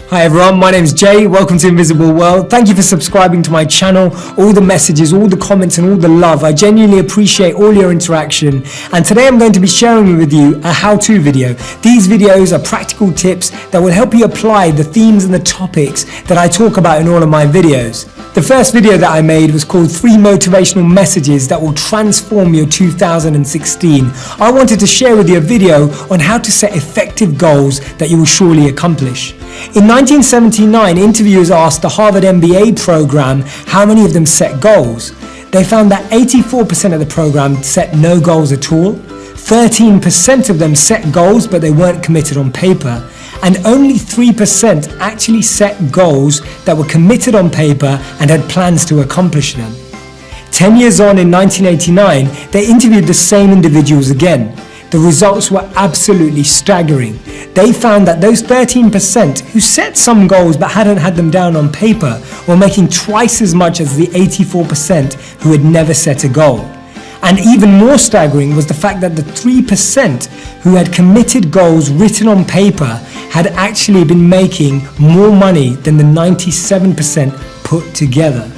Hi everyone, my name is Jay. Welcome to Invisible World. Thank you for subscribing to my channel. All the messages, all the comments and all the love. I genuinely appreciate all your interaction. And today I'm going to be sharing with you a how-to video. These videos are practical tips that will help you apply the themes and the topics that I talk about in all of my videos. The first video that I made was called 3 Motivational Messages That Will Transform Your 2016. I wanted to share with you a video on how to set effective goals that you will surely accomplish. In 1979, interviewers asked the Harvard MBA program how many of them set goals. They found that 84% of the program set no goals at all, 13% of them set goals but they weren't committed on paper, and only 3% actually set goals that were committed on paper and had plans to accomplish them. 10 years on, in 1989, they interviewed the same individuals again. The results were absolutely staggering. They found that those 13% who set some goals but hadn't had them down on paper were making twice as much as the 84% who had never set a goal. And even more staggering was the fact that the 3% who had committed goals written on paper had actually been making more money than the 97% put together.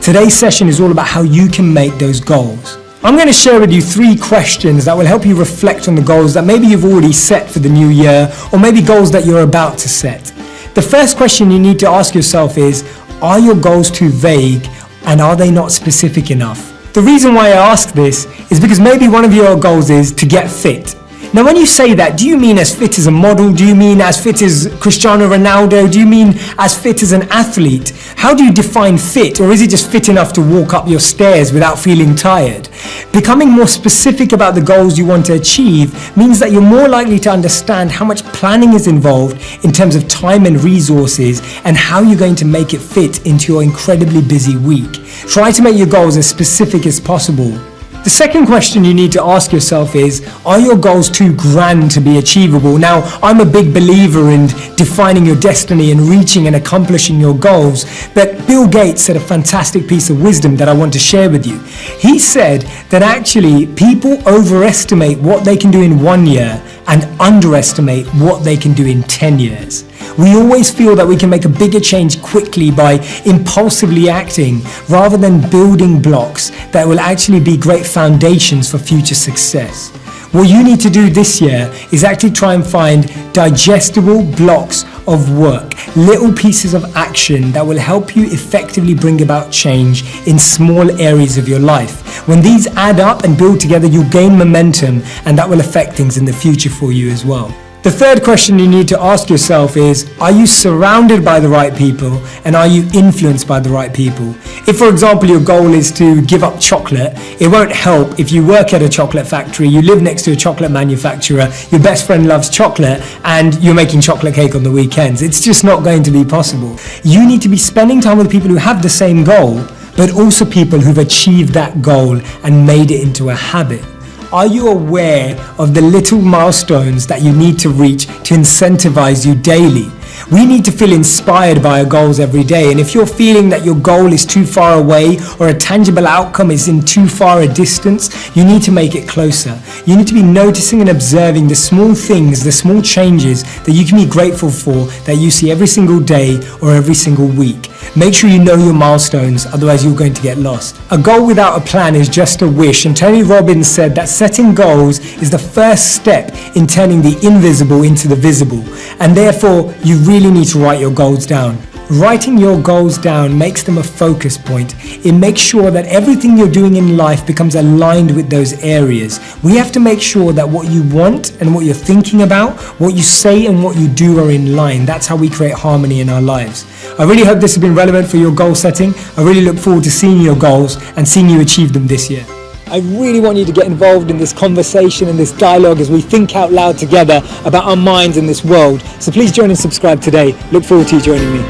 Today's session is all about how you can make those goals. I'm going to share with you 3 questions that will help you reflect on the goals that maybe you've already set for the new year, or maybe goals that you're about to set. The first question you need to ask yourself is, are your goals too vague and are they not specific enough? The reason why I ask this is because maybe one of your goals is to get fit. Now when you say that, do you mean as fit as a model? Do you mean as fit as Cristiano Ronaldo? Do you mean as fit as an athlete? How do you define fit? Or is it just fit enough to walk up your stairs without feeling tired? Becoming more specific about the goals you want to achieve means that you're more likely to understand how much planning is involved in terms of time and resources and how you're going to make it fit into your incredibly busy week. Try to make your goals as specific as possible. The second question you need to ask yourself is, are your goals too grand to be achievable? Now, I'm a big believer in defining your destiny and reaching and accomplishing your goals, but Bill Gates said a fantastic piece of wisdom that I want to share with you. He said that actually people overestimate what they can do in 1 year and underestimate what they can do in 10 years. We always feel that we can make a bigger change quickly by impulsively acting rather than building blocks that will actually be great foundations for future success. What you need to do this year is actually try and find digestible blocks of work, little pieces of action that will help you effectively bring about change in small areas of your life. When these add up and build together, you'll gain momentum and that will affect things in the future for you as well. The third question you need to ask yourself is, are you surrounded by the right people and are you influenced by the right people? If, for example, your goal is to give up chocolate, it won't help if you work at a chocolate factory, you live next to a chocolate manufacturer, your best friend loves chocolate and you're making chocolate cake on the weekends. It's just not going to be possible. You need to be spending time with people who have the same goal, but also people who've achieved that goal and made it into a habit. Are you aware of the little milestones that you need to reach to incentivize you daily? We need to feel inspired by our goals every day, and if you're feeling that your goal is too far away or a tangible outcome is in too far a distance, you need to make it closer. You need to be noticing and observing the small things, the small changes that you can be grateful for that you see every single day or every single week. Make sure you know your milestones, otherwise you're going to get lost. A goal without a plan is just a wish, and Tony Robbins said that setting goals is the first step in turning the invisible into the visible, and therefore you really need to write your goals down. Writing your goals down makes them a focus point. It makes sure that everything you're doing in life becomes aligned with those areas. We have to make sure that what you want and what you're thinking about, what you say and what you do are in line. That's how we create harmony in our lives. I really hope this has been relevant for your goal setting. I really look forward to seeing your goals and seeing you achieve them this year. I really want you to get involved in this conversation and this dialogue as we think out loud together about our minds in this world. So please join and subscribe today. Look forward to you joining me.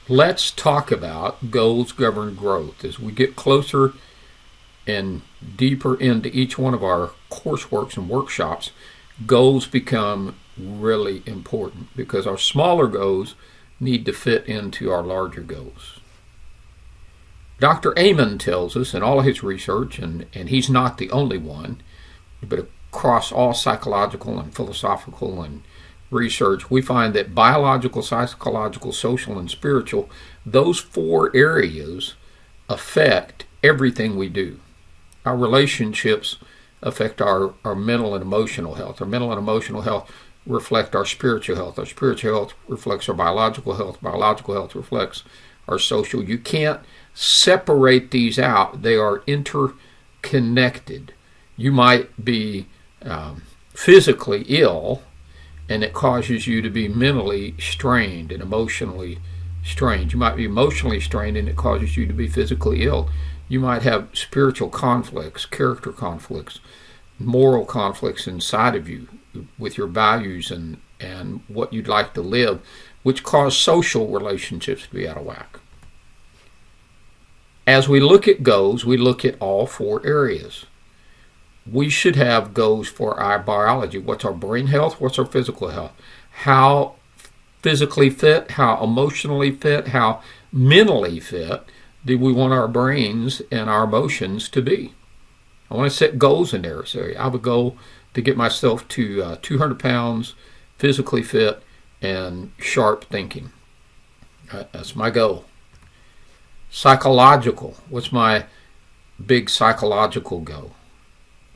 Let's talk about goals govern growth. As we get closer and deeper into each one of our courseworks and workshops, goals become really important because our smaller goals need to fit into our larger goals. Dr. Amen tells us in all of his research, and he's not the only one, but across all psychological and philosophical and research, we find that biological, psychological, social, and spiritual, those 4 areas affect everything we do. Our relationships affect our mental and emotional health. Our mental and emotional health reflect our spiritual health. Our spiritual health reflects our biological health. Biological health reflects our social. You can't separate these out. They are interconnected. You might be physically ill, and it causes you to be mentally strained and emotionally strained. You might be emotionally strained, and it causes you to be physically ill. You might have spiritual conflicts, character conflicts, moral conflicts inside of you with your values and what you'd like to live, which cause social relationships to be out of whack. As we look at goals, we look at all 4 areas. We should have goals for our biology. What's our brain health? What's our physical health? How physically fit? How emotionally fit? How mentally fit do we want our brains and our emotions to be? I want to set goals in this area. I have a goal to get myself to 200 pounds, physically fit, and sharp thinking. That's my goal. Psychological. What's my big psychological goal?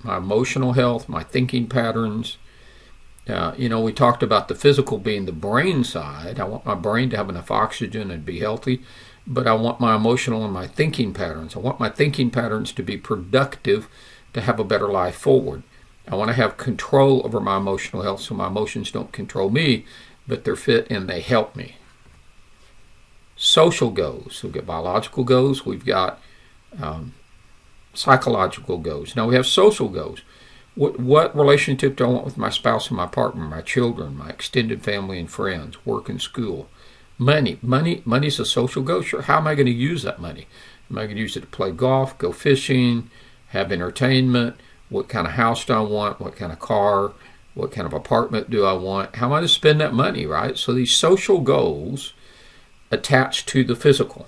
My emotional health, my thinking patterns. We talked about the physical being the brain side. I want my brain to have enough oxygen and be healthy, but I want my emotional and my thinking patterns. I want my thinking patterns to be productive to have a better life forward. I want to have control over my emotional health so my emotions don't control me, but they're fit and they help me. Social goals. We've got biological goals. We've got psychological goals. Now we have social goals. What relationship do I want with my spouse and my partner, my children, my extended family and friends, work and school? Money is a social goal. Sure, how am I going to use that money? Am I going to use it to play golf, go fishing, have entertainment? What kind of house do I want? What kind of car? What kind of apartment do I want? How am I going to spend that money, right? So these social goals attach to the physical.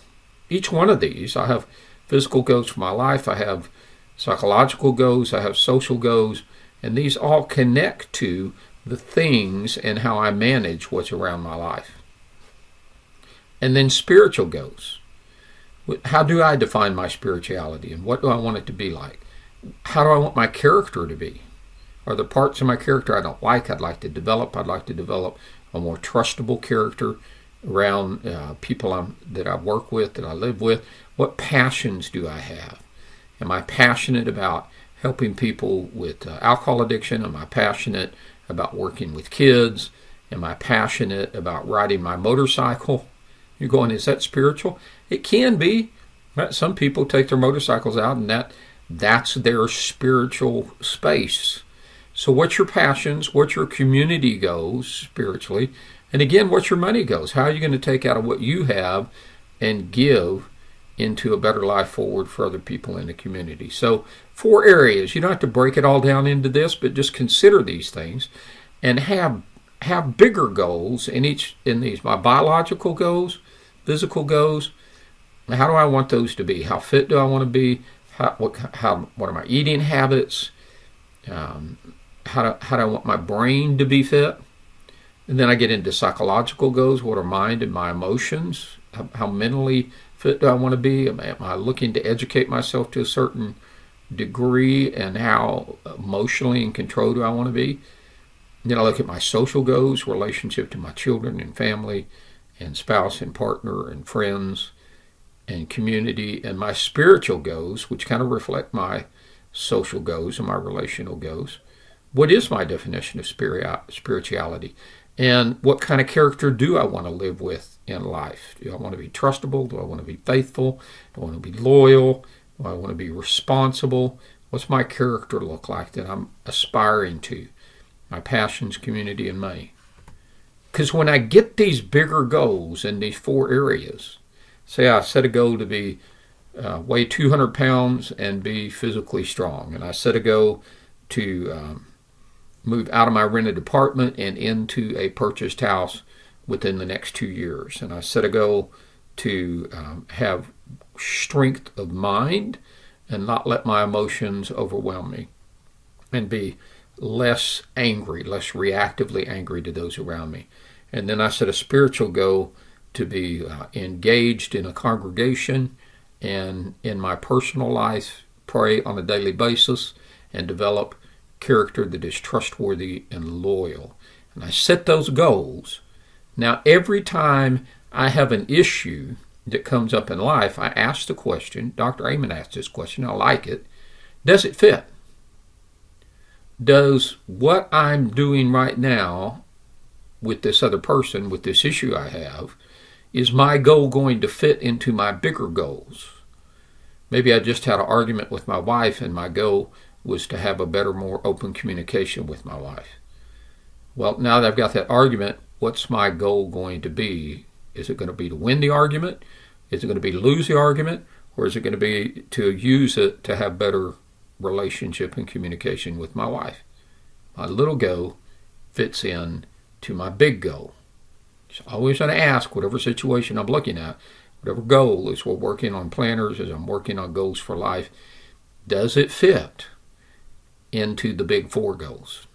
Each one of these, I have physical goals for my life, I have psychological goals, I have social goals, and these all connect to the things and how I manage what's around my life. And then spiritual goals. How do I define my spirituality, and what do I want it to be like? How do I want my character to be? Are there parts of my character I don't like? I'd like to develop. I'd like to develop a more trustable character around people that I work with, that I live with. What passions do I have? Am I passionate about helping people with alcohol addiction? Am I passionate about working with kids? Am I passionate about riding my motorcycle? You're going, is that spiritual? It can be. Some people take their motorcycles out and that's their spiritual space. So what's your passions? What's your community goals spiritually? And again, what's your money goals? How are you going to take out of what you have and give into a better life forward for other people in the community? So 4 areas. You don't have to break it all down into this, but just consider these things and have bigger goals in these. My biological goals, physical goals. How do I want those to be? How fit do I want to be? What are my eating habits? How do I want my brain to be fit? And then I get into psychological goals. What are mind and my emotions? How mentally fit do I want to be? Am I looking to educate myself to a certain degree? And how emotionally in control do I want to be? And then I look at my social goals, relationship to my children and family and spouse and partner and friends and community, and my spiritual goals, which kind of reflect my social goals and my relational goals. What is my definition of spirituality? And what kind of character do I want to live with in life? Do I want to be trustable? Do I want to be faithful? Do I want to be loyal? Do I want to be responsible? What's my character look like that I'm aspiring to? My passions, community, and money. Because when I get these bigger goals in these 4 areas, say I set a goal to be weigh 200 pounds and be physically strong, and I set a goal to move out of my rented apartment and into a purchased house within the next 2 years. And I set a goal to have strength of mind and not let my emotions overwhelm me, and be less angry, less reactively angry to those around me. And then I set a spiritual goal to be engaged in a congregation and in my personal life, pray on a daily basis, and develop character that is trustworthy and loyal. And I set those goals. Now, every time I have an issue that comes up in life, I ask the question, Dr. Amen asked this question, I like it, does it fit? Does what I'm doing right now with this other person, with this issue I have, is my goal going to fit into my bigger goals? Maybe I just had an argument with my wife and my goal was to have a better, more open communication with my wife. Well, now that I've got that argument, what's my goal going to be? Is it going to be to win the argument? Is it going to be to lose the argument? Or is it going to be to use it to have better relationship and communication with my wife? My little goal fits in to my big goal. So I always going to ask, whatever situation I'm looking at, whatever goal, as we're working on planners, as I'm working on goals for life, does it fit into the big four goals?